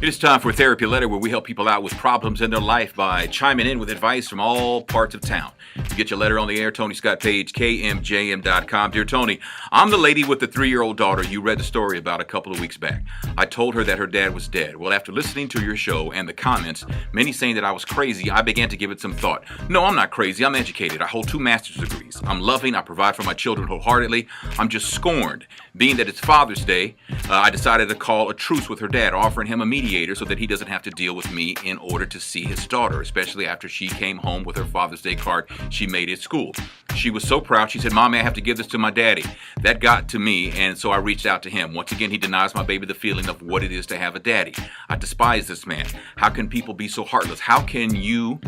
It is time for a therapy letter where we help people out with problems in their life by chiming in with advice from all parts of town. To get your letter on the air, Tony Scott Page, KMJM.com. Dear Tony, I'm the lady with the 3-year-old daughter you read the story about a couple of weeks back. I told her that her dad was dead. Well, after listening to your show and the comments, many saying that I was crazy, I began to give it some thought. No, I'm not crazy. I'm educated. I hold 2 master's degrees. I'm loving. I provide for my children wholeheartedly. I'm just scorned. Being that it's Father's Day, I decided to call a truce with her dad, offering him a mediator so that he doesn't have to deal with me in order to see his daughter, especially after she came home with her Father's Day card she made at school. She was so proud. She said, "Mommy, I have to give this to my daddy." That got to me, and so I reached out to him. Once again, he denies my baby the feeling of what it is to have a daddy. I despise this man. How can people be so heartless? How can you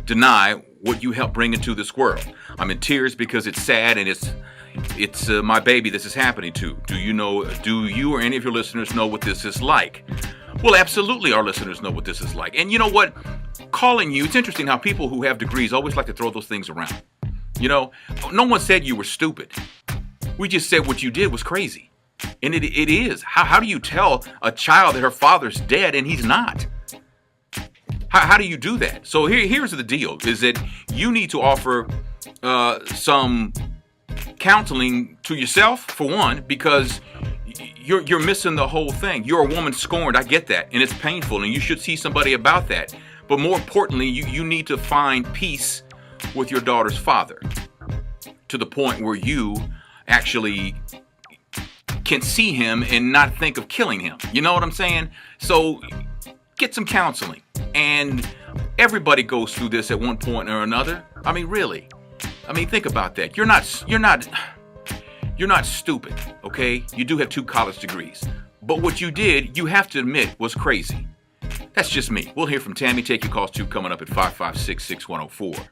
deny what you helped bring into this world? I'm in tears because it's sad, and it's my baby this is happening to. Do you or any of your listeners know what this is like? Well, absolutely our listeners know what this is like. And you know what? Calling you, it's interesting how people who have degrees always like to throw those things around. You know, no one said you were stupid. We just said what you did was crazy. And it is. How do you tell a child that her father's dead and he's not? How do you do that? So here's the deal, is that you need to offer some counseling to yourself, for one, because you're missing the whole thing. You're a woman scorned. I get that. And it's painful. And you should see somebody about that. But more importantly, you need to find peace with your daughter's father to the point where you actually can see him and not think of killing him. You know what I'm saying? So get some counseling. And everybody goes through this at one point or another. I mean, really. I mean, think about that. You're not stupid, okay? You do have 2 college degrees. But what you did, you have to admit, was crazy. That's just me. We'll hear from Tammy. Take your calls too, coming up at 556-6104.